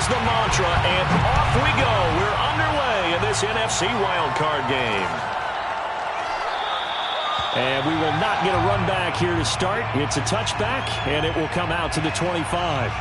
is the mantra, and off we go. We're underway in this NFC wildcard game. And we will not get a run back here to start. It's a touchback, and it will come out to the 25.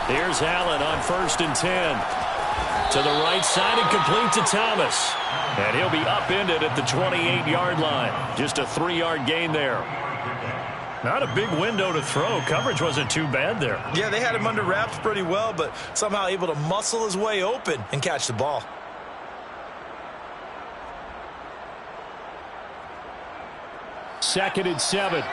Here's Allen on 1st and 10. To the right side and complete to Thomas. And he'll be upended at the 28-yard line. Just a 3-yard gain there. Not a big window to throw. Coverage wasn't too bad there. Yeah, they had him under wraps pretty well, but somehow able to muscle his way open and catch the ball. Second and 7.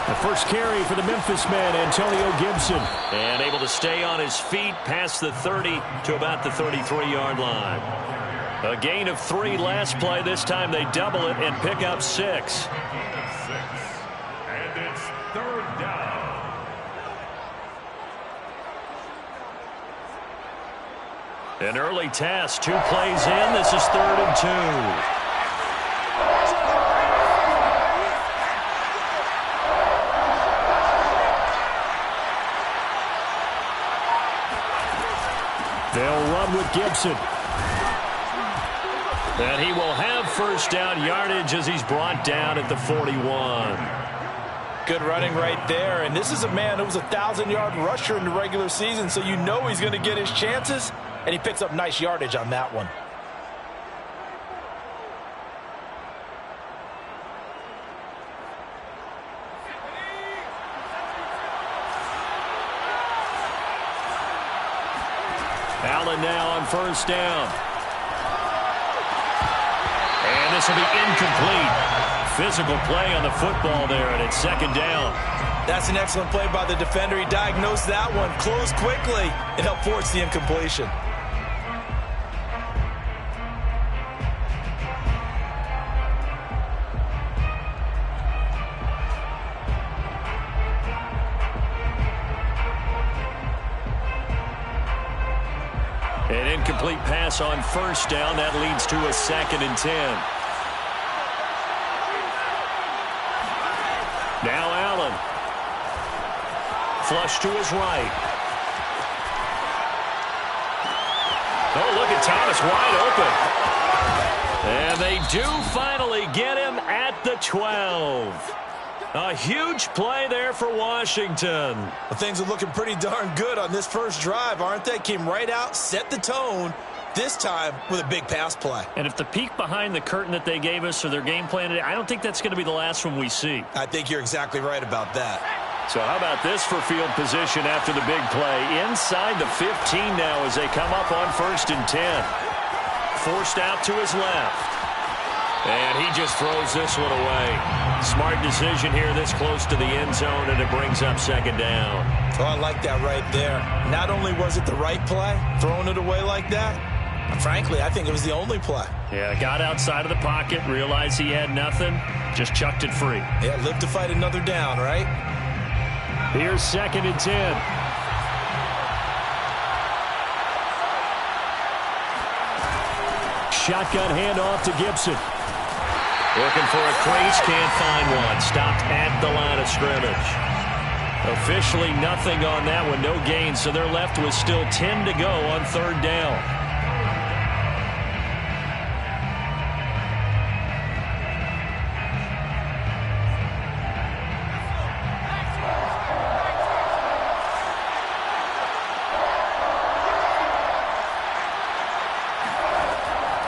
The first carry for the Memphis man, Antonio Gibson. And able to stay on his feet past the 30 to about the 33-yard line. A gain of 3 last play. This time they double it and pick up 6. And it's 3rd down. An early test. 2 plays in. This is 3rd and 2. They'll run with Gibson. And he will have first down yardage as he's brought down at the 41. Good running right there. And this is a man who was a 1,000-yard rusher in the regular season, so you know he's going to get his chances. And he picks up nice yardage on that one. Allen now on first down. And this will be incomplete. Physical play on the football there, and it's 2nd down. That's an excellent play by the defender. He diagnosed that one, closed quickly, and helped force the incompletion. An incomplete pass on first down. That leads to a 2nd and 10. Now Allen. Flush to his right. Oh, look at Thomas wide open. And they do finally get him at the 12. A huge play there for Washington. Well, things are looking pretty darn good on this first drive, aren't they? Came right out, set the tone, this time with a big pass play. And if the peek behind the curtain that they gave us or their game plan today, I don't think that's going to be the last one we see. I think you're exactly right about that. So how about this for field position after the big play? Inside the 15 now as they come up on 1st and 10. Forced out to his left. And he just throws this one away. Smart decision here this close to the end zone, and it brings up 2nd down. Oh, I like that right there. Not only was it the right play, throwing it away like that, frankly, I think it was the only play. Yeah, got outside of the pocket, realized he had nothing, just chucked it free. Yeah, live to fight another down, right? Here's 2nd and 10. Shotgun handoff to Gibson. Looking for a crease, can't find one. Stopped at the line of scrimmage. Officially nothing on that one, no gain, so they're left with still 10 to go on 3rd down.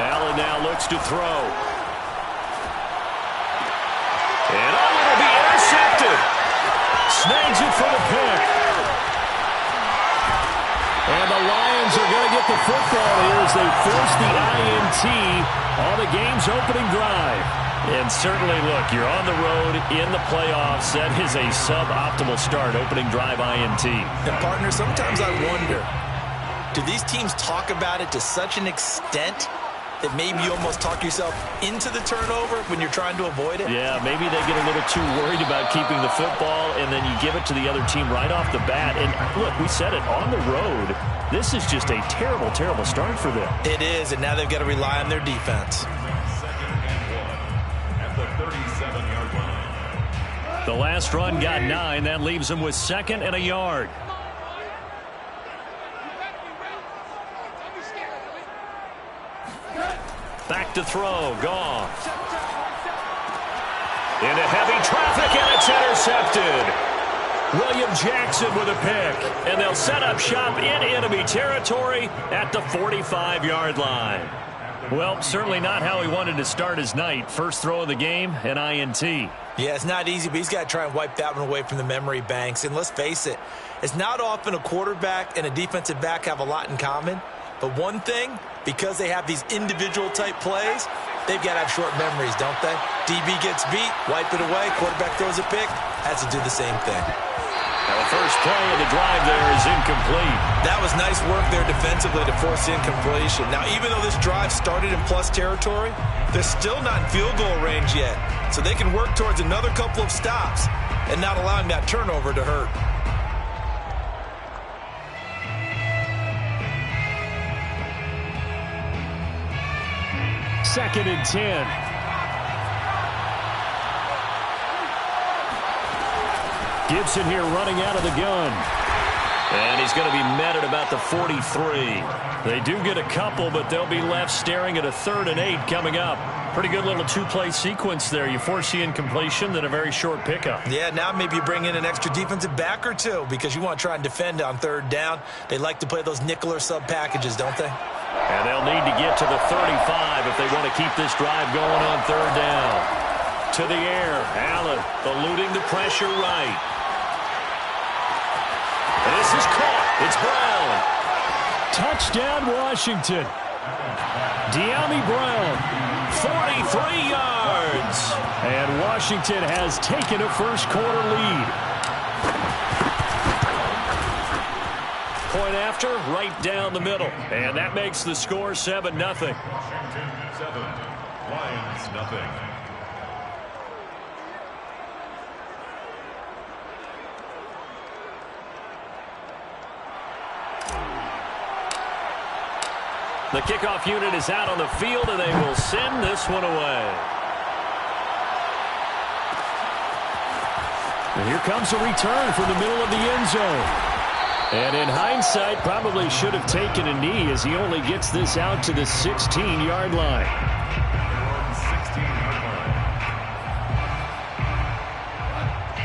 Allen now looks to throw. And it'll be intercepted. Snags it for the pick. And the Lions are going to get with the football here as they force the INT on the game's opening drive. And certainly, look, you're on the road in the playoffs. That is a suboptimal start, opening drive INT. And, partner, sometimes I wonder, do these teams talk about it to such an extent that maybe you almost talk yourself into the turnover when you're trying to avoid it? Yeah, maybe they get a little too worried about keeping the football, and then you give it to the other team right off the bat. And, look, we said it, on the road, this is just a terrible, terrible start for them. It is, and now they've got to rely on their defense. The last run got 9. That leaves them with 2nd and a yard. Back to throw. Goff. Into heavy traffic, and it's intercepted. William Jackson with a pick. And they'll set up shop in enemy territory at the 45-yard line. Well, certainly not how he wanted to start his night. First throw of the game, an INT. Yeah, it's not easy, but he's got to try and wipe that one away from the memory banks. And let's face it, it's not often a quarterback and a defensive back have a lot in common. But one thing, because they have these individual type plays, they've got to have short memories, don't they? DB gets beat, wipe it away, quarterback throws a pick, has to do the same thing. Now the first play of the drive there is incomplete. That was nice work there defensively to force the incompletion. Now, even though this drive started in plus territory, they're still not in field goal range yet. So they can work towards another couple of stops and not allowing that turnover to hurt. Second and 10. Gibson here running out of the gun. And he's going to be met at about the 43. They do get a couple, but they'll be left staring at a 3rd and 8 coming up. Pretty good little two-play sequence there. You force the incompletion, then a very short pickup. Yeah, now maybe you bring in an extra defensive back or two because you want to try and defend on 3rd down. They like to play those nickel or sub packages, don't they? And they'll need to get to the 35 if they want to keep this drive going on 3rd down. To the air, Allen eluding the pressure right. And this is caught. It's Brown. Touchdown, Washington. De'Ami Brown, 43 yards. And Washington has taken a first-quarter lead. Point after, right down the middle. And that makes the score 7-0. Washington 7, Lions nothing. The kickoff unit is out on the field, and they will send this one away. And here comes a return from the middle of the end zone. And in hindsight, probably should have taken a knee as he only gets this out to the 16-yard line.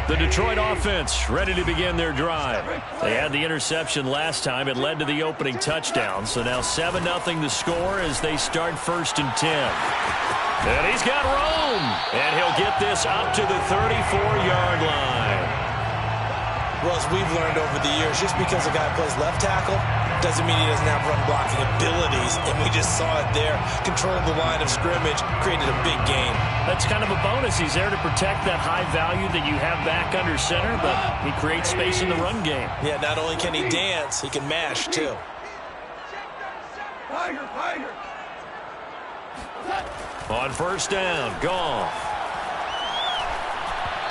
The Detroit offense ready to begin their drive. They had the interception last time. It led to the opening touchdown. So now 7-0 the score as they start 1st and 10. And he's got room. And he'll get this up to the 34-yard line. Well, as we've learned over the years, just because a guy plays left tackle doesn't mean he doesn't have run-blocking abilities. And we just saw it there. Controlled the line of scrimmage, created a big gain. That's kind of a bonus. He's there to protect that high value that you have back under center, but he creates space in the run game. Yeah, not only can he dance, he can mash, too. On 1st down, Goff.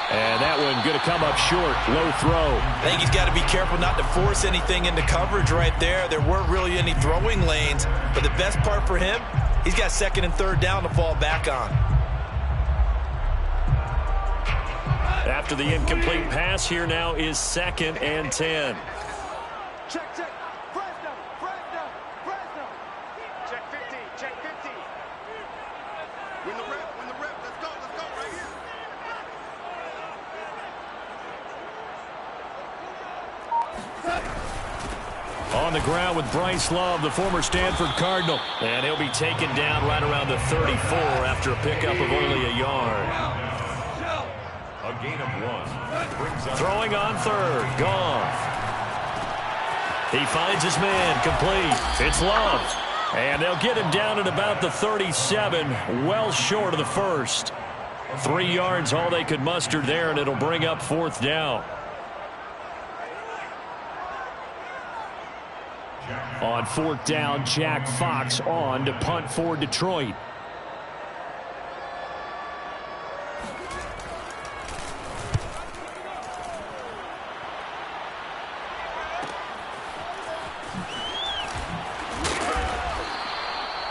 And that one going to come up short. Low throw. I think he's got to be careful not to force anything into coverage right there. There weren't really any throwing lanes. But the best part for him, he's got 2nd and 3rd down to fall back on. After the incomplete pass, here now is 2nd and 10. Check. Fresno. Check 50. Win the rep. Let's go right here. On the ground with Bryce Love, the former Stanford Cardinal. And he'll be taken down right around the 34 after a pickup of only a yard. A gain of 1. Throwing on 3rd, Goff. He finds his man, complete. It's Love. And they'll get him down at about the 37, well short of the first. 3 yards all they could muster there, and it'll bring up 4th down. On 4th down, Jack Fox on to punt for Detroit.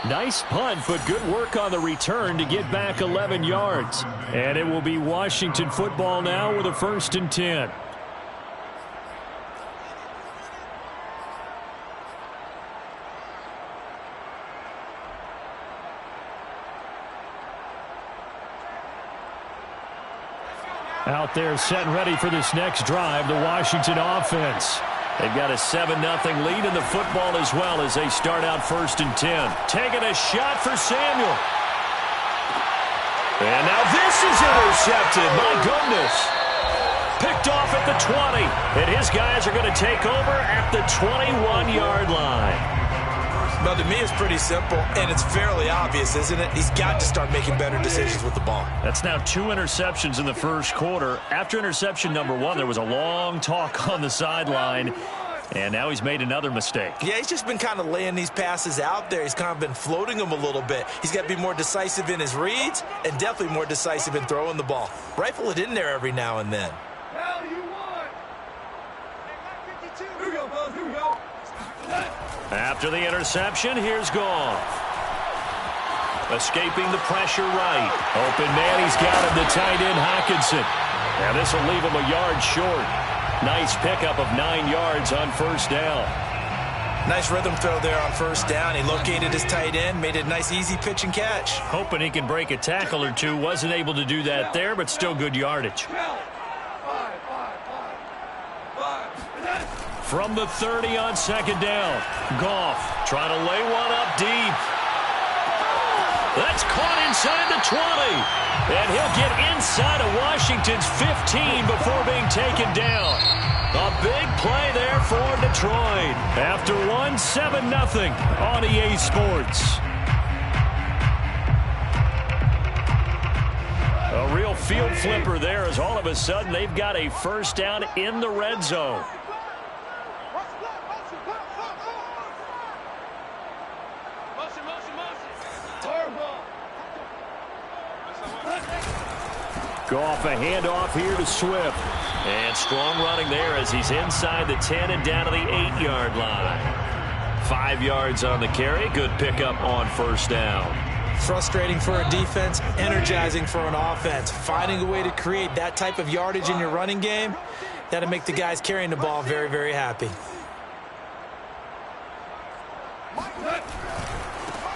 Nice punt, but good work on the return to get back 11 yards. And it will be Washington football now with a 1st and 10. Out there set and ready for this next drive, the Washington offense. They've got a 7-0 lead in the football as well as they start out 1st and 10. Taking a shot for Samuel. And now this is intercepted. My goodness. Picked off at the 20. And his guys are going to take over at the 21-yard line. Well, to me, it's pretty simple, and it's fairly obvious, isn't it? He's got to start making better decisions with the ball. That's now 2 interceptions in the first quarter. After interception number 1, there was a long talk on the sideline, and now he's made another mistake. Yeah, he's just been kind of laying these passes out there. He's kind of been floating them a little bit. He's got to be more decisive in his reads and definitely more decisive in throwing the ball. Rifle it in there every now and then. Hell you want? Here we go, fellas. Here we go. After the interception, here's Goff. Escaping the pressure right. Open man, he's got him, the tight end, Hockenson. Now this will leave him a yard short. Nice pickup of 9 yards on 1st down. Nice rhythm throw there on 1st down. He located his tight end, made it a nice easy pitch and catch. Hoping he can break a tackle or two. Wasn't able to do that there, but still good yardage. From the 30 on 2nd down. Goff trying to lay one up deep. That's caught inside the 20. And he'll get inside of Washington's 15 before being taken down. A big play there for Detroit. After one, 7-0 on EA Sports. A real field flipper there as all of a sudden they've got a 1st down in the red zone. Goff a handoff here to Swift. And strong running there as he's inside the 10 and down to the 8-yard line. 5 yards on the carry. Good pickup on 1st down. Frustrating for a defense, energizing for an offense. Finding a way to create that type of yardage in your running game, that'll make the guys carrying the ball very, very happy.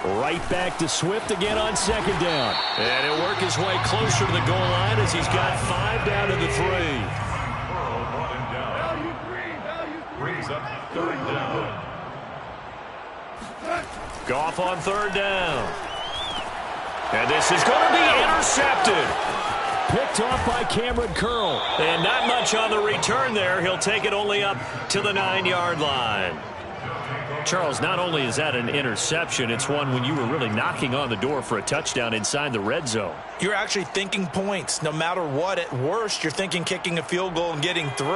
Right back to Swift again on 2nd down. And he'll work his way closer to the goal line as he's got 5 down to the 3. Brings up 3rd down. Goff on 3rd down. And this is going to be intercepted. Picked off by Cameron Curl. And not much on the return there. He'll take it only up to the 9-yard line. Charles, not only is that an interception, it's one when you were really knocking on the door for a touchdown inside the red zone. You're actually thinking points. No matter what, at worst, you're thinking kicking a field goal and getting 3.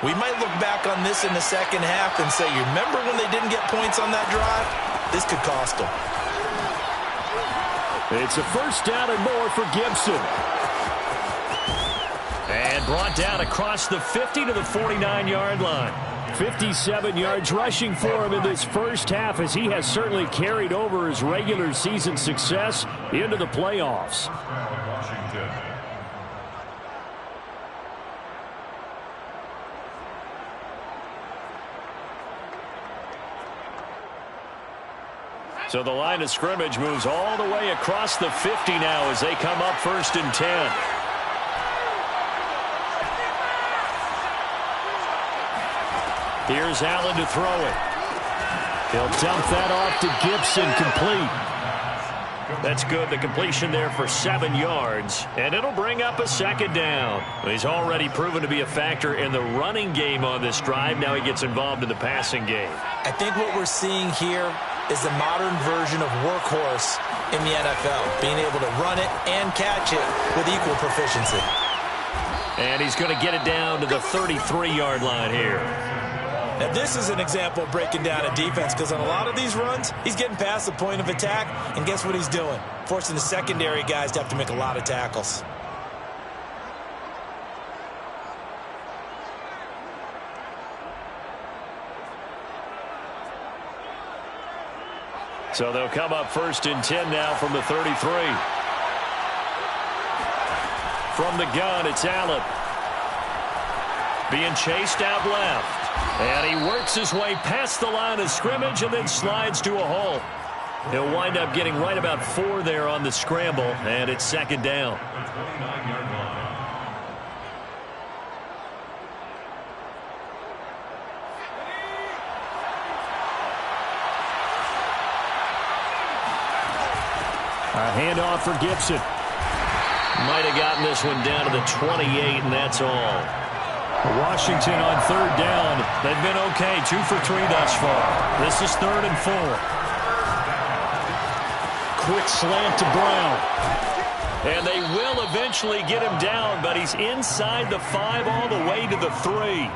We might look back on this in the second half and say, you remember when they didn't get points on that drive? This could cost them. It's a 1st down and more for Gibson. And brought down across the 50 to the 49-yard line. 57 yards rushing for him in this first half as he has certainly carried over his regular season success into the playoffs. Washington. So the line of scrimmage moves all the way across the 50 now as they come up 1st and 10. Here's Allen to throw it. He'll dump that off to Gibson, complete. That's good. The completion there for 7 yards, and it'll bring up a second down. He's already proven to be a factor in the running game on this drive. Now he gets involved in the passing game. I think what we're seeing here is the modern version of workhorse in the NFL, being able to run it and catch it with equal proficiency. And he's going to get it down to the 33-yard line here. Now, this is an example of breaking down a defense, because on a lot of these runs, he's getting past the point of attack, and guess what he's doing? Forcing the secondary guys to have to make a lot of tackles. So they'll come up 1st and 10 now from the 33. From the gun, it's Allen. Being chased out left. And he works his way past the line of scrimmage and then slides to a hole. He'll wind up getting right about 4 there on the scramble, and it's second down. The 29-yard line. A handoff for Gibson. Might have gotten this one down to the 28, and that's all. Washington on 3rd down. They've been okay, 2 for 3 thus far. This is 3rd and 4. Quick slant to Brown. And they will eventually get him down, but he's inside the 5 all the way to the 3.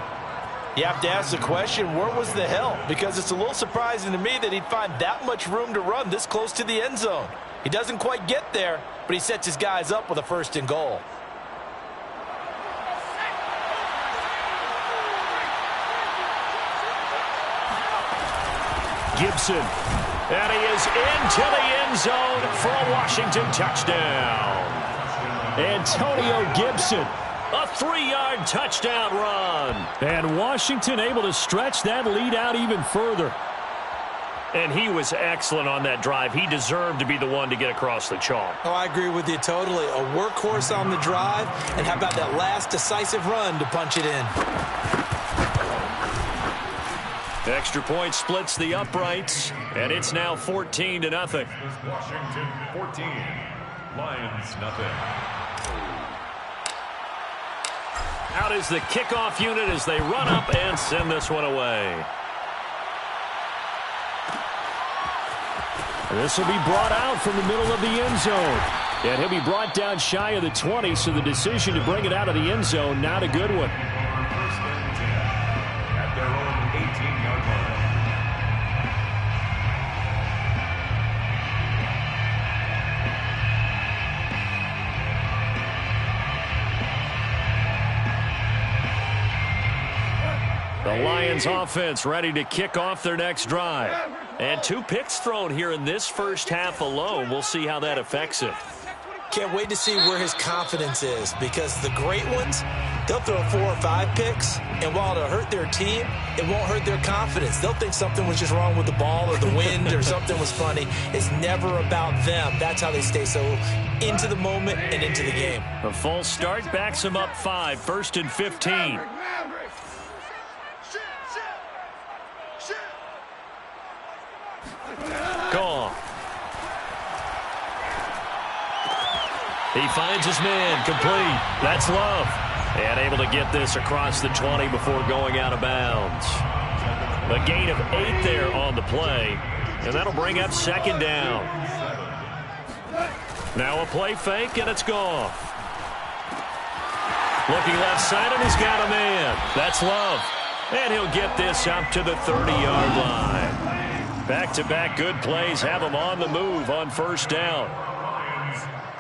You have to ask the question, where was the help? Because it's a little surprising to me that he'd find that much room to run this close to the end zone. He doesn't quite get there, but he sets his guys up with a 1st and goal. Gibson. And he is into the end zone for a Washington touchdown. Antonio Gibson. A 3-yard touchdown run. And Washington able to stretch that lead out even further. And he was excellent on that drive. He deserved to be the one to get across the chalk. Oh, I agree with you totally. A workhorse on the drive. And how about that last decisive run to punch it in? The extra point splits the uprights. And it's now 14-0. Washington 14. Lions nothing. Out is the kickoff unit as they run up and send this one away. This will be brought out from the middle of the end zone. And he'll be brought down shy of the 20, so the decision to bring it out of the end zone, not a good one. 1st and 10 at their own 18-yard line. The Lions offense ready to kick off their next drive. And 2 picks thrown here in this first half alone. We'll see how that affects him. Can't wait to see where his confidence is, because the great ones, they'll throw 4 or 5 picks, and while it'll hurt their team, it won't hurt their confidence. They'll think something was just wrong with the ball or the wind or something was funny. It's never about them. That's how they stay so into the moment and into the game. A false start backs him up 5, 1st and 15. Goff. He finds his man, complete. That's Love. And able to get this across the 20 before going out of bounds. A gain of 8 there on the play. And that'll bring up 2nd down. Now a play fake, and it's Goff. Looking left side, and he's got a man. That's Love. And he'll get this up to the 30-yard line. Back-to-back good plays have him on the move on 1st down.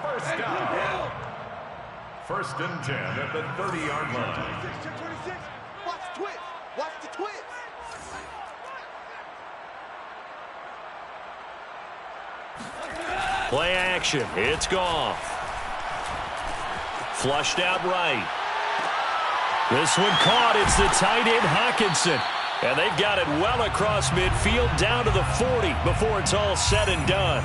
First down. 1st and 10 at the 30-yard line. 26. Watch the twist. Watch the twist. Play action. It's Goff. Flushed out right. This one caught. It's the tight end, Hockenson. And they've got it well across midfield down to the 40 before it's all said and done.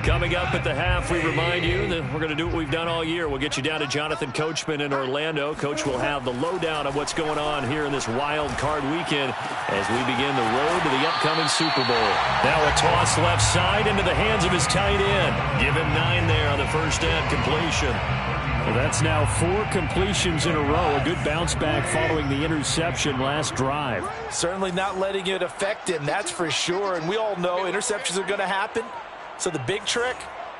Coming up at the half, we remind you that we're going to do what we've done all year. We'll get you down to Jonathan Coachman in Orlando. Coach will have the lowdown of what's going on here in this wild card weekend as we begin the road to the upcoming Super Bowl. Now a toss left side into the hands of his tight end. Give him 9 there on the first down completion. Well, that's now 4 completions in a row. A good bounce back following the interception last drive. Certainly not letting it affect him, that's for sure. And we all know interceptions are going to happen. So the big trick,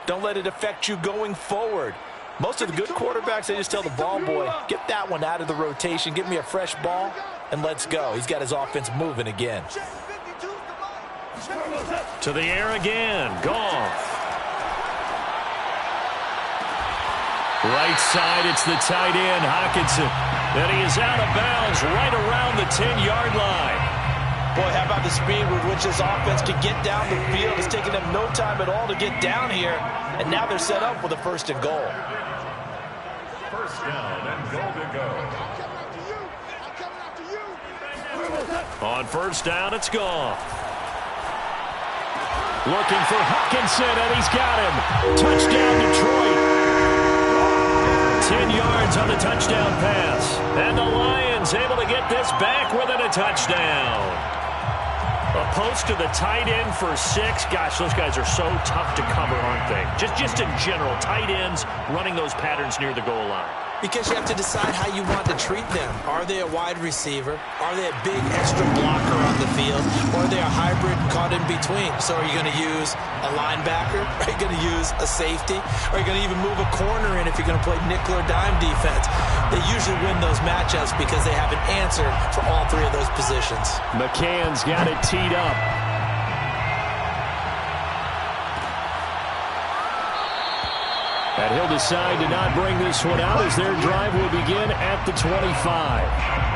don't let it affect you going forward. Most of the good quarterbacks, they just tell the ball boy, get that one out of the rotation, give me a fresh ball, and let's go. He's got his offense moving again. To the air again, Goff. Right side, it's the tight end, Hockenson. And he is out of bounds right around the 10-yard line. Boy, how about the speed with which this offense can get down the field? It's taken them no time at all to get down here. And now they're set up with a 1st and goal. First down and goal to go. On first down, it's Goff. Looking for Hockenson, and he's got him. Touchdown, Detroit. 10 yards on the touchdown pass. And the Lions able to get this back within a touchdown. A post to the tight end for 6. Gosh, those guys are so tough to cover, aren't they? Just in general, tight ends running those patterns near the goal line. Because you have to decide how you want to treat them. Are they a wide receiver? Are they a big extra blocker on the field? Or are they a hybrid caught in between? So are you going to use a linebacker? Are you going to use a safety? Are you going to even move a corner in if you're going to play nickel or dime defense? They usually win those matchups because they have an answer for all 3 of those positions. McCann's got it teed up. And he'll decide to not bring this one out as their drive will begin at the 25.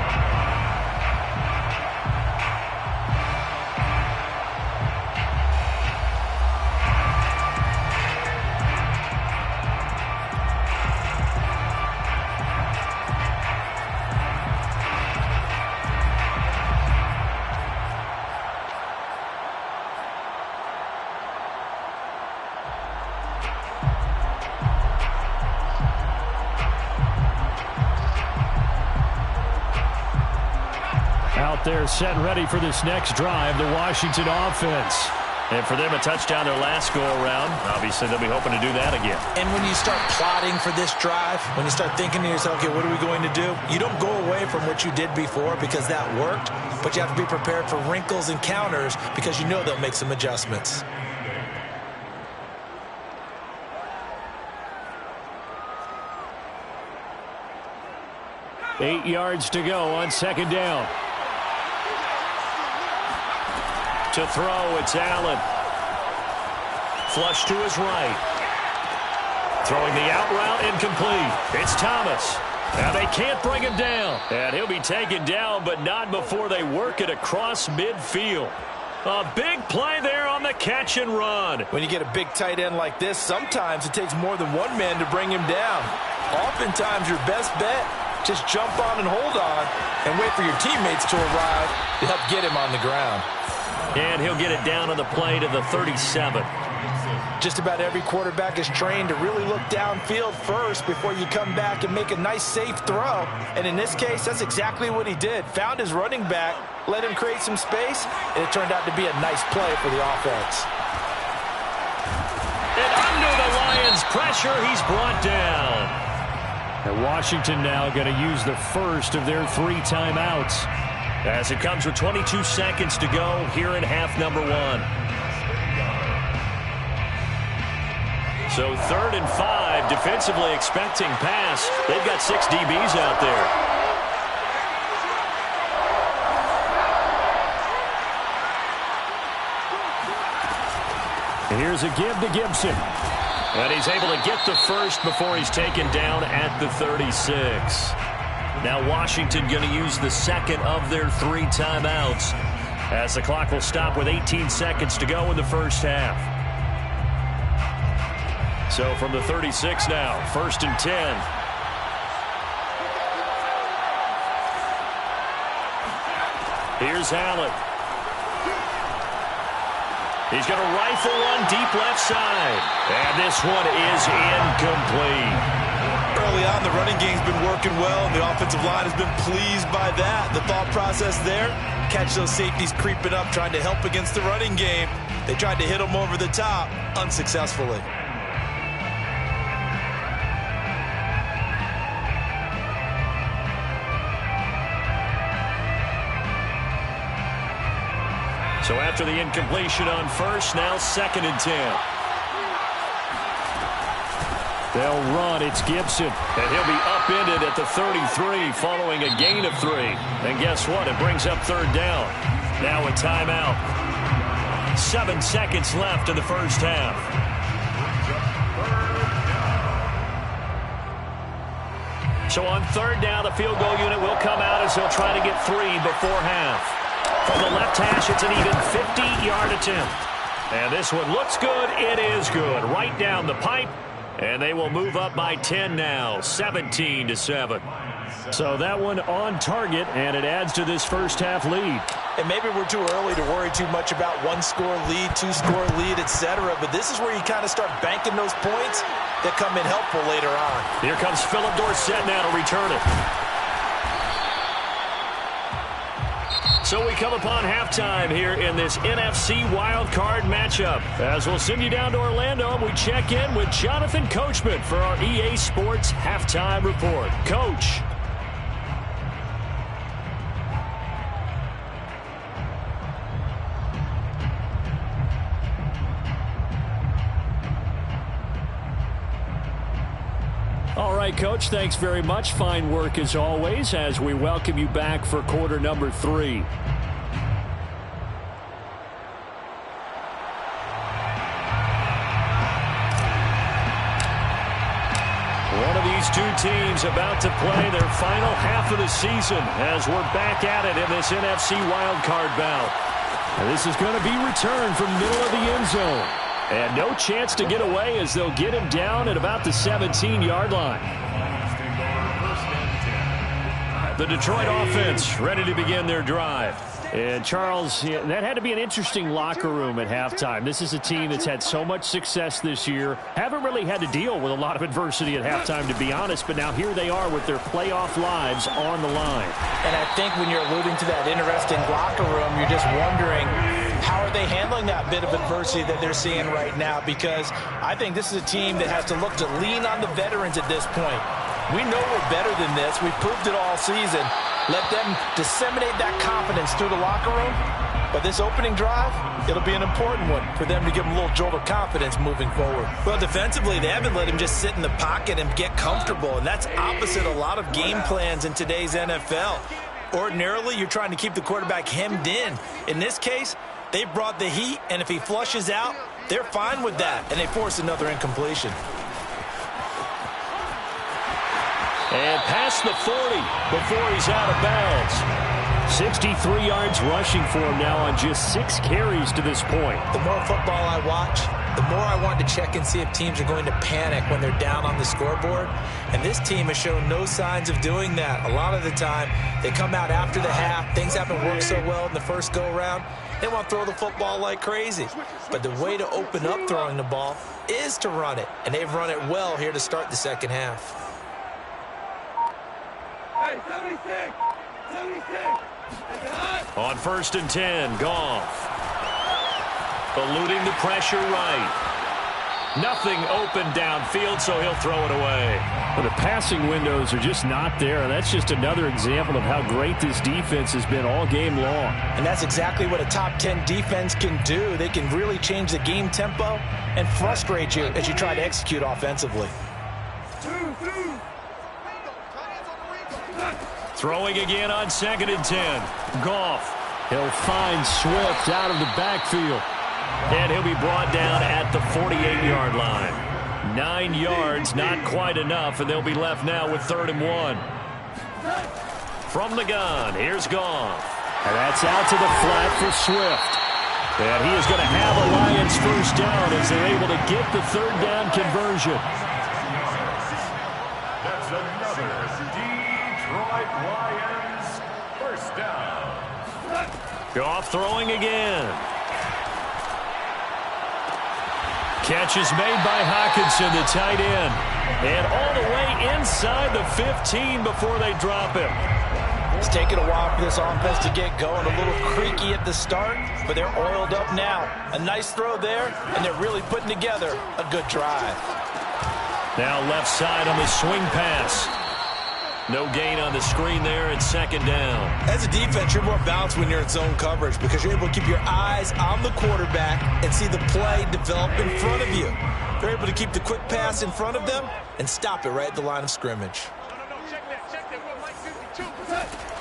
They're set and ready for this next drive, the Washington offense. And for them, a touchdown their last go-around. Obviously, they'll be hoping to do that again. And when you start plotting for this drive, when you start thinking to yourself, okay, what are we going to do? You don't go away from what you did before because that worked, but you have to be prepared for wrinkles and counters because you know they'll make some adjustments. Eight yards to go on second down. To throw, it's Allen. Flush to his right. Throwing the out route, incomplete. It's Thomas. Now they can't bring him down. And he'll be taken down, but not before they work it across midfield. A big play there on the catch and run. When you get a big tight end like this, sometimes it takes more than one man to bring him down. Oftentimes your best bet, just jump on and hold on and wait for your teammates to arrive to help get him on the ground. And he'll get it down on the play to the 37. Just about every quarterback is trained to really look downfield first before you come back and make a nice, safe throw. And in this case, that's exactly what he did. Found his running back, let him create some space, and it turned out to be a nice play for the offense. And under the Lions' pressure, he's brought down. And Washington now going to use the first of their 3 timeouts as it comes with 22 seconds to go here in half number 1. So 3rd and 5, defensively expecting pass. They've got 6 DBs out there. And here's a give to Gibson. And he's able to get the first before he's taken down at the 36. Now Washington going to use the second of their 3 timeouts as the clock will stop with 18 seconds to go in the first half. So from the 36 now, 1st and 10. Here's Allen. He's going to rifle one deep left side. And this one is incomplete. Early on, the running game's been working well, and the offensive line has been pleased by that. The thought process there, catch those safeties creeping up, trying to help against the running game. They tried to hit them over the top, unsuccessfully. So after the incompletion on first, now 2nd and 10. They'll run. It's Gibson. And he'll be upended at the 33 following a gain of 3. And guess what? It brings up 3rd down. Now a timeout. 7 seconds left in the first half. So on 3rd down, the field goal unit will come out as they'll try to get 3 before half. From the left hash, it's an even 50-yard attempt. And this one looks good. It is good. Right down the pipe. And they will move up by 10 now, 17-7. So that one on target, and it adds to this first half lead. And maybe we're too early to worry too much about 1-score lead, 2-score lead, etc. But this is where you kind of start banking those points that come in helpful later on. Here comes Philip Dorsett now to return it. So we come upon halftime here in this NFC wildcard matchup. As we'll send you down to Orlando, and we check in with Jonathan Coachman for our EA Sports Halftime Report. Coach. All right, Coach, thanks very much. Fine work as always as we welcome you back for quarter number 3. One of these two teams about to play their final half of the season as we're back at it in this NFC wildcard bout. And this is going to be returned from the middle of the end zone. And no chance to get away as they'll get him down at about the 17-yard line. The Detroit offense ready to begin their drive. And, Charles, that had to be an interesting locker room at halftime. This is a team that's had so much success this year. Haven't really had to deal with a lot of adversity at halftime, to be honest. But now here they are with their playoff lives on the line. And I think when you're alluding to that interesting locker room, you're just wondering, how are they handling that bit of adversity that they're seeing right now? Because I think this is a team that has to look to lean on the veterans at this point. We know we're better than this. We've proved it all season. Let them disseminate that confidence through the locker room. But this opening drive, it'll be an important one for them to give them a little jolt of confidence moving forward. Well, defensively, they haven't let him just sit in the pocket and get comfortable. And that's opposite a lot of game plans in today's NFL. Ordinarily, you're trying to keep the quarterback hemmed in. In this case, they brought the heat, and if he flushes out, they're fine with that, and they force another incompletion. And past the 40 before he's out of bounds. 63 yards rushing for him now on just 6 carries to this point. The more football I watch, the more I want to check and see if teams are going to panic when they're down on the scoreboard. And this team has shown no signs of doing that. A lot of the time, they come out after the half. Things haven't worked so well in the first go-around. They want to throw the football like crazy. But the way to open up throwing the ball is to run it. And they've run it well here to start the second half. Hey, 76! 76! On 1st and 10, Goff. Eluding the pressure right. Nothing open downfield, so he'll throw it away. Well, the passing windows are just not there. That's just another example of how great this defense has been all game long. And that's exactly what a top 10 defense can do. They can really change the game tempo and frustrate you as you try to execute offensively. Throwing again on 2nd and 10. Goff. He'll find Swift out of the backfield. And he'll be brought down at the 48-yard line. 9 yards, not quite enough, and they'll be left now with 3rd and 1. From the gun, here's Goff. And that's out to the flat for Swift. And he is going to have a Lions first down as they're able to get the 3rd down conversion. That's another Detroit Lions first down. Goff throwing again. Catch is made by Hockenson, the tight end. And all the way inside the 15 before they drop him. It's taken a while for this offense to get going. A little creaky at the start, but they're oiled up now. A nice throw there, and they're really putting together a good drive. Now left side on the swing pass. No gain on the screen there, and second down. As a defense, you're more balanced when you're in zone coverage because you're able to keep your eyes on the quarterback and see the play develop in front of you. They're able to keep the quick pass in front of them and stop it right at the line of scrimmage.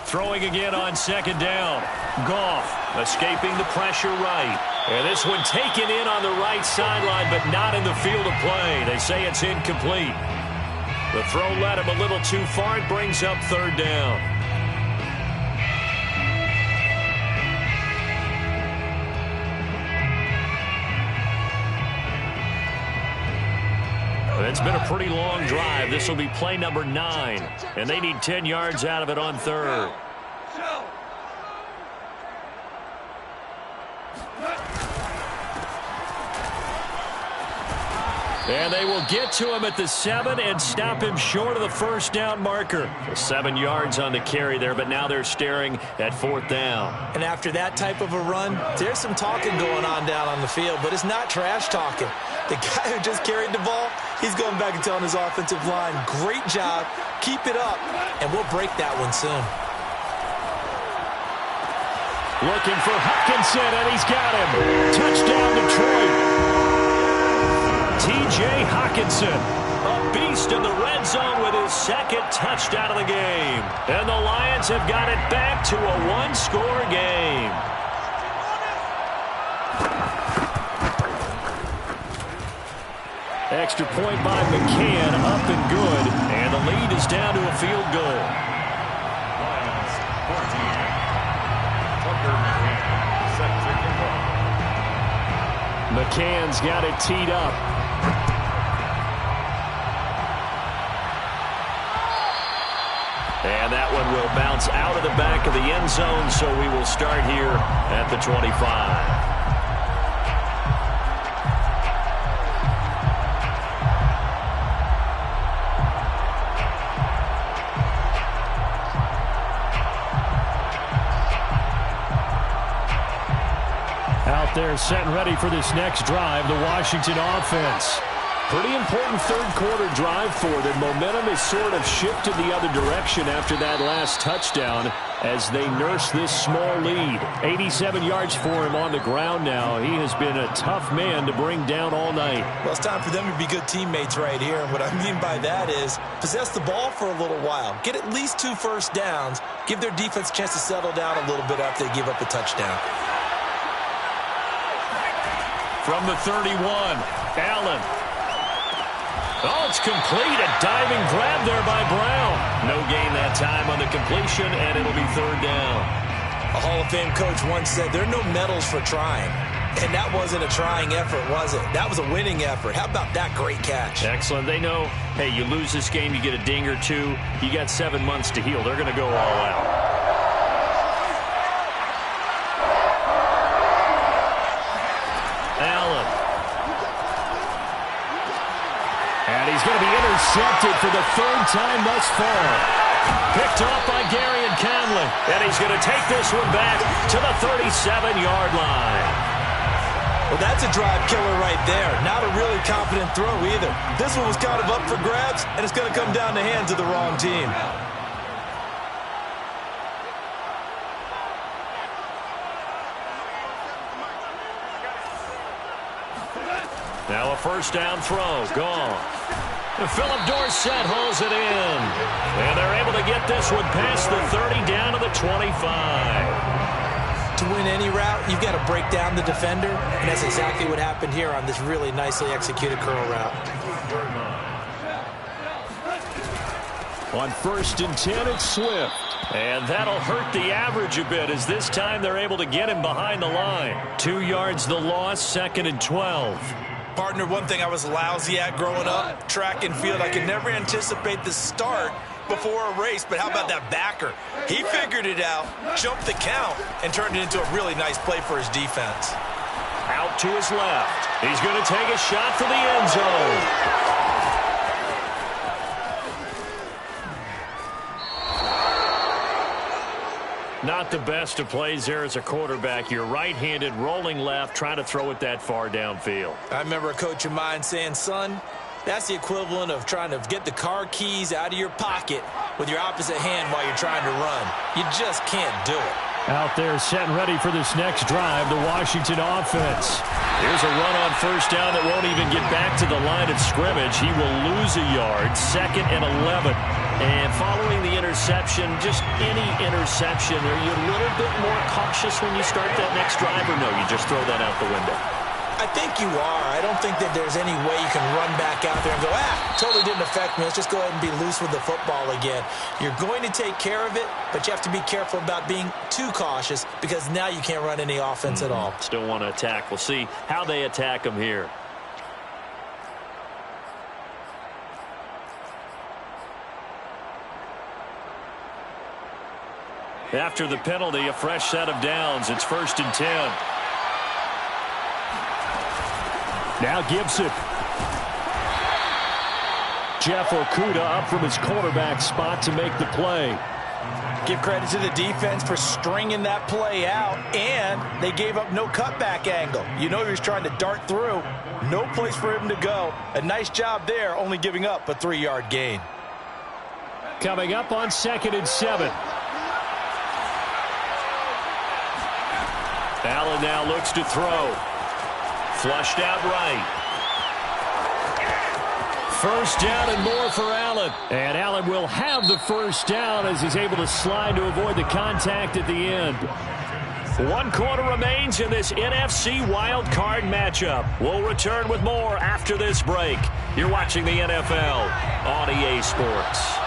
Throwing again on second down. Goff escaping the pressure right. And this one taken in on the right sideline, but not in the field of play. They say it's incomplete. The throw led him a little too far. It brings up third down. It's been a pretty long drive. This will be play number 9. And they need 10 yards out of it on third. And they will get to him at the 7 and stop him short of the first down marker. 7 yards on the carry there, but now they're staring at fourth down. And after that type of a run, there's some talking going on down on the field, but it's not trash talking. The guy who just carried the ball, he's going back and telling his offensive line, great job, keep it up, and we'll break that one soon. Looking for Hockenson, and he's got him. Touchdown, Detroit. T.J. Hockenson, a beast in the red zone with his second touchdown of the game. And the Lions have got it back to a one-score game. Extra point by McCann, up and good. And the lead is down to a field goal. Lions 14. Tucker McCann set to kick off. McCann's got it teed up. And that one will bounce out of the back of the end zone, so we will start here at the 25. Out there set and ready for this next drive, the Washington offense. Pretty important third-quarter drive for them. Momentum has sort of shifted the other direction after that last touchdown as they nurse this small lead. 87 yards for him on the ground now. He has been a tough man to bring down all night. Well, it's time for them to be good teammates right here. And what I mean by that is possess the ball for a little while. Get at least 2 first downs. Give their defense a chance to settle down a little bit after they give up a touchdown. From the 31, Allen. Oh, it's complete. A diving grab there by Brown. No gain that time on the completion, and it'll be third down. A Hall of Fame coach once said there are no medals for trying. And that wasn't a trying effort, was it? That was a winning effort. How about that great catch? Excellent. They know, hey, you lose this game, you get a ding or two. You got 7 months to heal. They're going to go all out. He's going to be intercepted for the 3rd time thus far. Picked off by Gary and Conley. And he's going to take this one back to the 37-yard line. Well, that's a drive killer right there. Not a really confident throw either. This one was kind of up for grabs, and it's going to come down the hands of the wrong team. Now a first down throw. Gone. Philip Dorsett hauls it in. And they're able to get this one past the 30 down to the 25. To win any route, you've got to break down the defender. And that's exactly what happened here on this really nicely executed curl route. On 1st and 10, it's Swift. And that'll hurt the average a bit as this time they're able to get him behind the line. 2 yards the loss, 2nd and 12. Partner, one thing I was lousy at growing up, track and field, I could never anticipate the start before a race, but how about that backer? He figured it out, jumped the count, and turned it into a really nice play for his defense. Out to his left. He's going to take a shot for the end zone. Not the best of plays there as a quarterback. You're right-handed, rolling left, trying to throw it that far downfield. I remember a coach of mine saying, son, that's the equivalent of trying to get the car keys out of your pocket with your opposite hand while you're trying to run. You just can't do it. Out there set and ready for this next drive, the Washington offense. Here's a run on first down that won't even get back to the line of scrimmage. He will lose a yard, 2nd and 11. And following the interception, just any interception, are you a little bit more cautious when you start that next drive, or no, you just throw that out the window? I think you are. I don't think that there's any way you can run back out there and go, totally didn't affect me. Let's just go ahead and be loose with the football again. You're going to take care of it, but you have to be careful about being too cautious because now you can't run any offense at all. Still want to attack. We'll see how they attack them here. After the penalty, a fresh set of downs. It's 1st and 10. Now Gibson. Jeff Okudah up from his quarterback spot to make the play. Give credit to the defense for stringing that play out, and they gave up no cutback angle. You know he was trying to dart through. No place for him to go. A nice job there, only giving up a 3-yard gain. Coming up on 2nd and 7. Allen now looks to throw. Flushed out right. 1st down and more for Allen. And Allen will have the 1st down as he's able to slide to avoid the contact at the end. 1 quarter remains in this NFC Wild Card matchup. We'll return with more after this break. You're watching the NFL on EA Sports.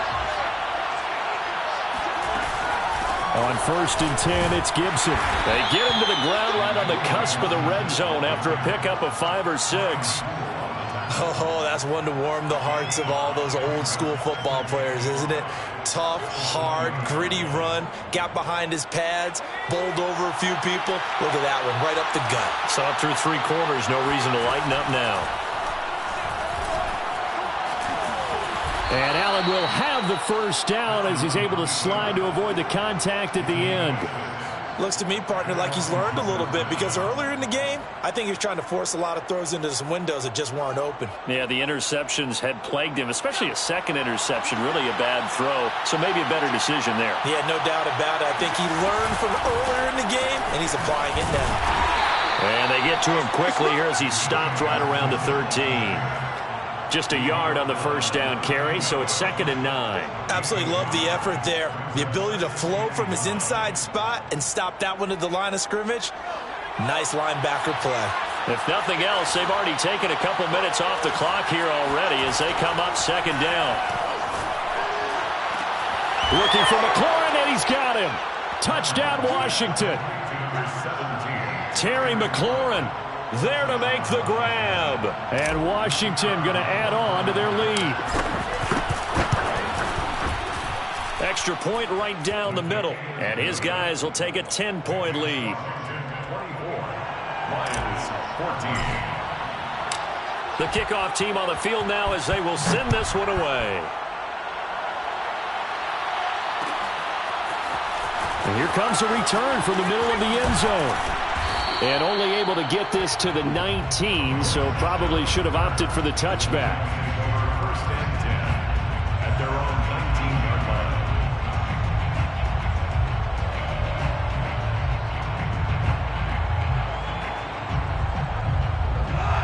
On 1st and 10, it's Gibson. They get him to the ground right on the cusp of the red zone after a pickup of 5 or 6. Oh, that's one to warm the hearts of all those old school football players, isn't it? Tough, hard, gritty run. Got behind his pads, bowled over a few people. Look at that one, right up the gut. Saw it through 3 quarters. No reason to lighten up now. And Allen will have the 1st down as he's able to slide to avoid the contact at the end. Looks to me, partner, like he's learned a little bit because earlier in the game, I think he was trying to force a lot of throws into some windows that just weren't open. Yeah, the interceptions had plagued him, especially a 2nd interception, really a bad throw. So maybe a better decision there. Yeah, no doubt about it. I think he learned from earlier in the game, and he's applying it now. And they get to him quickly here as he's stopped right around the 13. Just a yard on the 1st down carry, so it's 2nd and 9. Absolutely love the effort there. The ability to flow from his inside spot and stop that one at the line of scrimmage. Nice linebacker play. If nothing else, they've already taken a couple minutes off the clock here already as they come up 2nd down. Looking for McLaurin, and he's got him. Touchdown, Washington. Terry McLaurin there to make the grab. And Washington going to add on to their lead. Extra point right down the middle. And his guys will take a 10-point lead. 24-14. The kickoff team on the field now as they will send this one away. And here comes a return from the middle of the end zone. And only able to get this to the 19, so probably should have opted for the touchback. 1st and 10 at their own 19-yard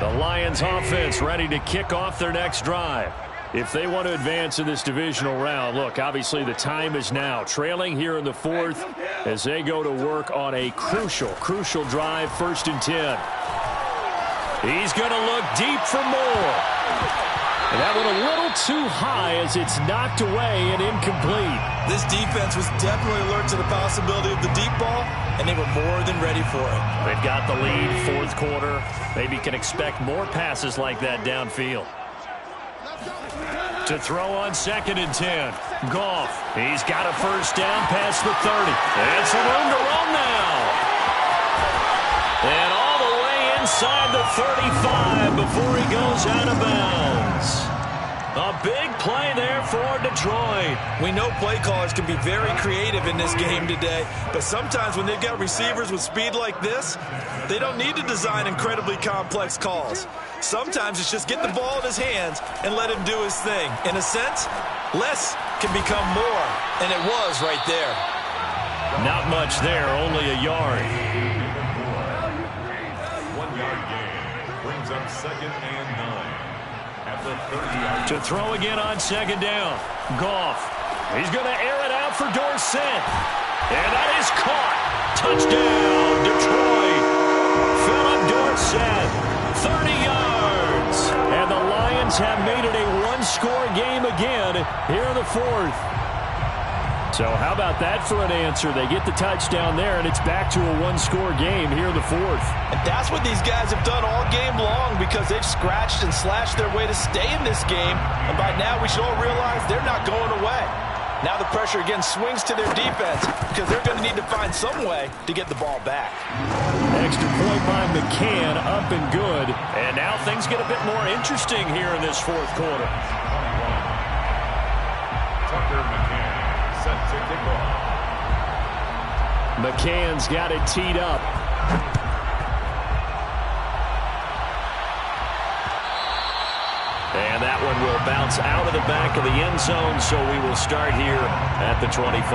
line. The Lions offense ready to kick off their next drive. If they want to advance in this divisional round, look, obviously the time is now. Trailing here in the 4th as they go to work on a crucial drive, 1st and 10. He's going to look deep for more. And that one a little too high as it's knocked away and incomplete. This defense was definitely alert to the possibility of the deep ball, and they were more than ready for it. They've got the lead, 4th quarter. Maybe can expect more passes like that downfield. To throw on 2nd and 10. Goff. He's got a 1st down past the 30. And some room to run now. And all the way inside the 35 before he goes out of bounds. A big play there for Detroit. We know play callers can be very creative in this game today, but sometimes when they've got receivers with speed like this, they don't need to design incredibly complex calls. Sometimes it's just get the ball in his hands and let him do his thing. In a sense, less can become more, and it was right there. Not much there, only a yard. 1 yard gain brings up 2nd and 9. At the 30-yard To throw again on 2nd down. Goff. He's going to air it out for Dorsett. And that is caught. Touchdown, Detroit. Philip Dorsett, 30 yards. And the Lions have made it a one-score game again here in the 4th. So how about that for an answer? They get the touchdown there, and it's back to a one-score game here in the 4th. And that's what these guys have done all game long because they've scratched and slashed their way to stay in this game. And by now, we should all realize they're not going away. Now the pressure again swings to their defense because they're going to need to find some way to get the ball back. Extra point by McCann, up and good. And now things get a bit more interesting here in this 4th quarter. Tucker McCann set to kick off. McCann's got it teed up. And that one will bounce out of the back of the end zone, so we will start here at the 25.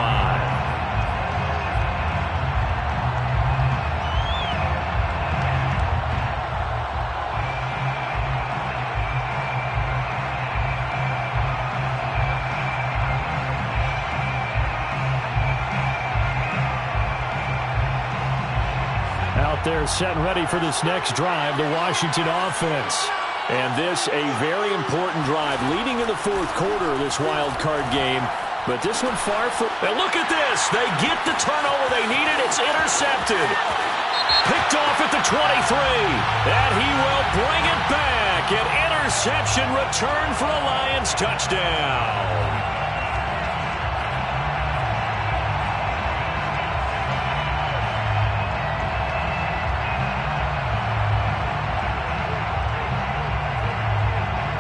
Out there set and ready for this next drive, the Washington offense. And this a very important drive leading in the 4th quarter of this wild card game. But this one far from... And look at this. They get the turnover they needed. It's intercepted. Picked off at the 23. And he will bring it back. An interception return for a Lions touchdown.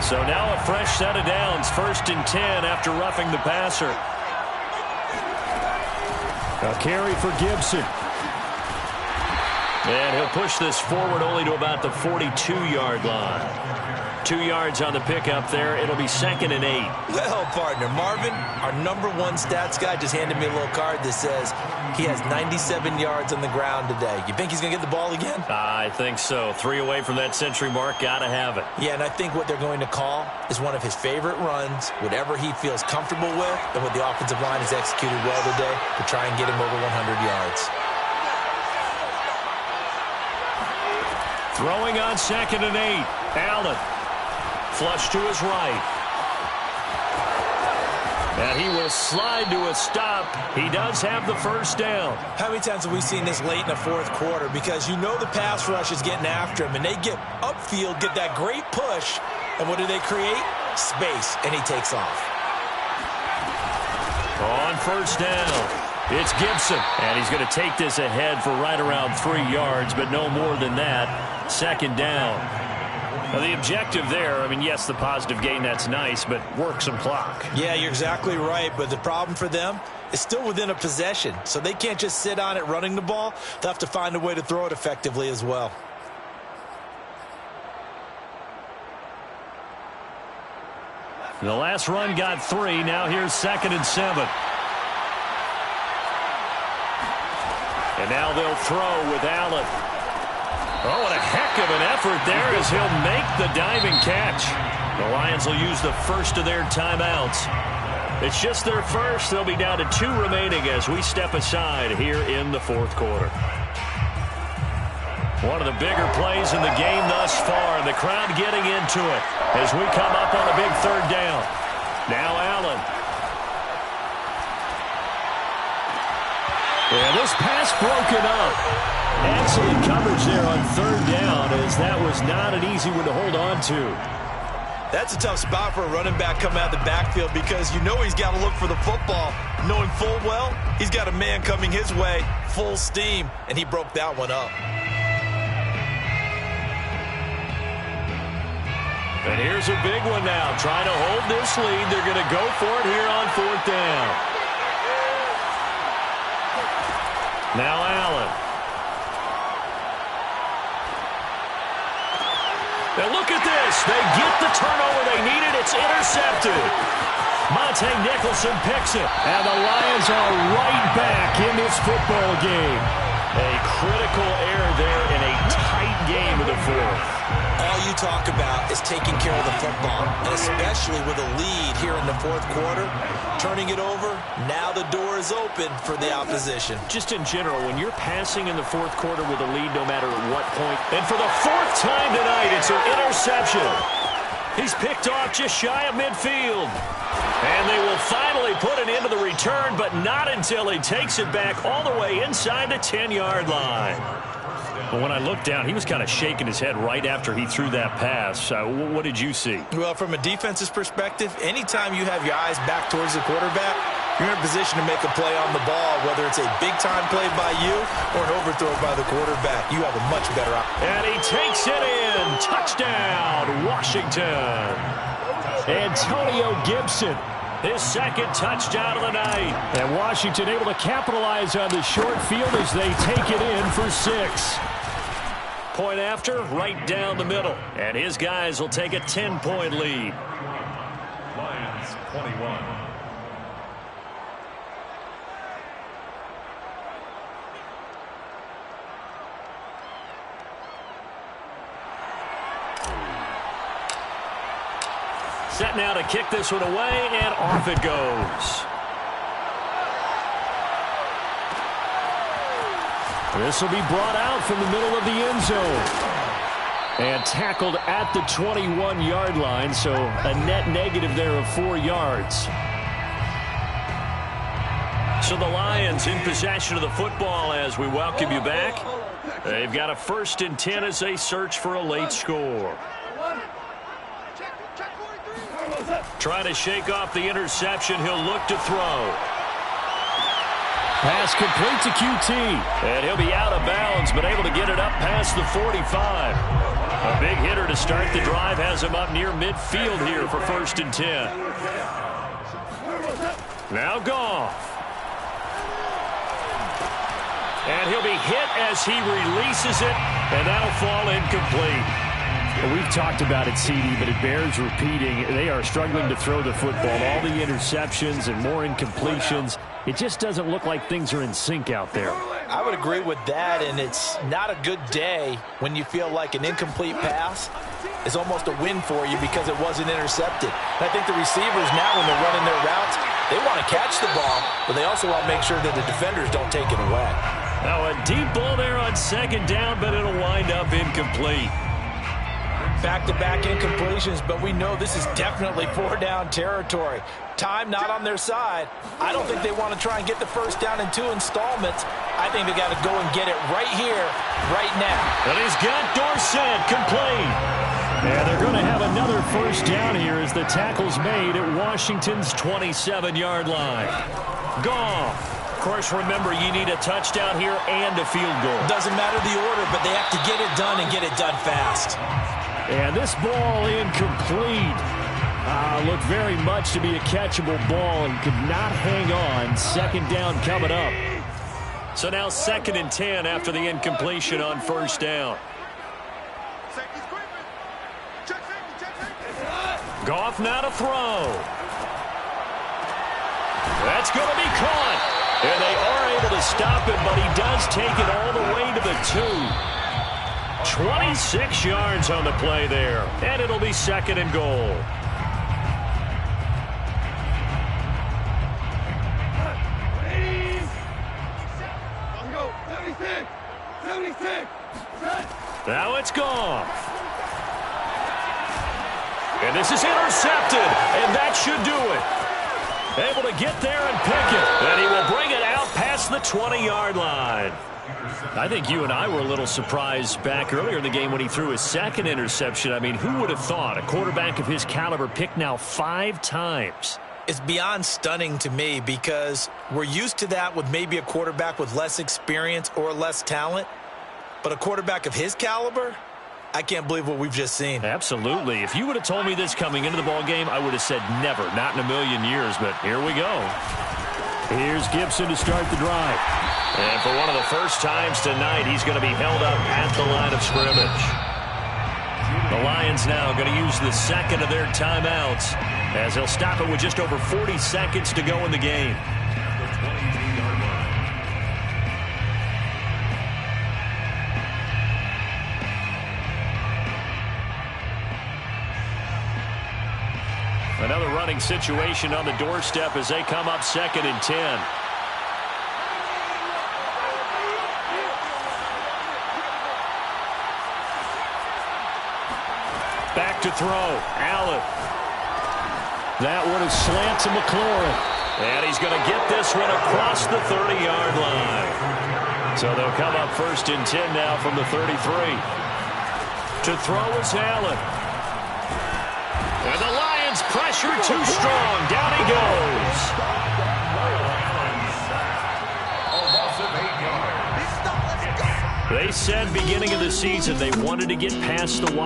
So now a fresh set of downs, 1st and 10 after roughing the passer. A carry for Gibson. And he'll push this forward only to about the 42-yard line. 2 yards on the pickup there. It'll be 2nd and 8. Well, partner, Marvin, our #1 stats guy just handed me a little card that says he has 97 yards on the ground today. You think he's going to get the ball again? I think so. 3 away from that century mark. Got to have it. Yeah, and I think what they're going to call is one of his favorite runs, whatever he feels comfortable with, and what the offensive line has executed well today to try and get him over 100 yards. Throwing on 2nd and 8. Allen. Flush to his right. And he will slide to a stop. He does have the 1st down. How many times have we seen this late in the 4th quarter? Because you know the pass rush is getting after him, and they get upfield, get that great push, and what do they create? Space, and he takes off. On 1st down, it's Gibson. And he's going to take this ahead for right around 3 yards, but no more than that. 2nd down. Now the objective there, I mean, yes, the positive gain, that's nice, but work some clock. Yeah, you're exactly right, but the problem for them is still within a possession, so they can't just sit on it running the ball. They'll have to find a way to throw it effectively as well. The last run got 3. Now here's 2nd and 7. And now they'll throw with Allen. Oh, what a heck of an effort there as he'll make the diving catch. The Lions will use the first of their timeouts. It's just their first. They'll be down to 2 remaining as we step aside here in the 4th quarter. One of the bigger plays in the game thus far, and the crowd getting into it as we come up on a big 3rd down. Now Allen. And this pass broken up. Excellent coverage there on 3rd down, as that was not an easy one to hold on to. That's a tough spot for a running back coming out of the backfield because you know he's got to look for the football, knowing full well he's got a man coming his way, full steam, and he broke that one up. And here's a big one now. Trying to hold this lead. They're going to go for it here on 4th down. Now Allen. Now look at this. They get the turnover they needed. It's intercepted. Monte Nicholson picks it. And the Lions are right back in this football game. A critical error there in a tight game of the 4th. All you talk about is taking care of the football, and especially with a lead here in the 4th quarter. Turning it over, now the door is open for the opposition. Just in general, when you're passing in the 4th quarter with a lead no matter at what point, and for the 4th time tonight, it's an interception. He's picked off just shy of midfield. And they will finally put it into the return, but not until he takes it back all the way inside the 10-yard line. But when I looked down, he was kind of shaking his head right after he threw that pass. What did you see? Well, from a defense's perspective, anytime you have your eyes back towards the quarterback, you're in a position to make a play on the ball, whether it's a big-time play by you or an overthrow by the quarterback. You have a much better option. And he takes it in. Touchdown, Washington. Antonio Gibson, his 2nd touchdown of the night. And Washington able to capitalize on the short field as they take it in for 6. Point after, right down the middle. And his guys will take a 10-point lead. Lions 21. Set now to kick this one away, and off it goes. This will be brought out from the middle of the end zone. And tackled at the 21-yard line, so a net negative there of 4 yards. So the Lions in possession of the football as we welcome you back. They've got a 1st and 10 as they search for a late score. Trying to shake off the interception. He'll look to throw. Pass complete to QT. And he'll be out of bounds, but able to get it up past the 45. A big hitter to start the drive has him up near midfield here for 1st and 10. Now Goff. And he'll be hit as he releases it, and that'll fall incomplete. Well, we've talked about it, CD, but it bears repeating. They are struggling to throw the football. All the interceptions and more incompletions. It just doesn't look like things are in sync out there. I would agree with that, and it's not a good day when you feel like an incomplete pass is almost a win for you because it wasn't intercepted. And I think the receivers now, when they're running their routes, they want to catch the ball, but they also want to make sure that the defenders don't take it away. Now a deep ball there on 2nd down, but it'll wind up incomplete. Back-to-back incompletions, but we know this is definitely 4-down territory. Time not on their side. I don't think they want to try and get the 1st down in 2 installments. I think they got to go and get it right here, right now. And he's got Dorsett complete. And they're going to have another 1st down here as the tackle's made at Washington's 27-yard line. Goff. Of course, remember, you need a touchdown here and a field goal. Doesn't matter the order, but they have to get it done and get it done fast. And this ball incomplete. Looked very much to be a catchable ball and could not hang on. 2nd down coming up. So now 2nd and 10 after the incompletion on 1st down. Goff now to throw. That's going to be caught. And they are able to stop him, but he does take it all the way to the 2. 26 yards on the play there. And it'll be 2nd and goal. Now it's Goff. And this is intercepted. And that should do it. Able to get there and pick it. And he will bring it out past the 20-yard line. I think you and I were a little surprised back earlier in the game when he threw his 2nd interception. I mean, who would have thought a quarterback of his caliber picked now 5 times? It's beyond stunning to me because we're used to that with maybe a quarterback with less experience or less talent. But a quarterback of his caliber, I can't believe what we've just seen. Absolutely. If you would have told me this coming into the ball game, I would have said never, not in a million years, but here we go. Here's Gibson to start the drive. And for one of the first times tonight, he's going to be held up at the line of scrimmage. The Lions now going to use the second of their timeouts as they'll stop it with just over 40 seconds to go in the game. Another running situation on the doorstep as they come up 2nd and 10. Back to throw. Allen. That one is slant to McLaurin. And he's going to get this one across the 30-yard line. So they'll come up 1st and 10 now from the 33. To throw is Allen. And the Lions pressure too strong. Down he goes. They said beginning of the season they wanted to get past the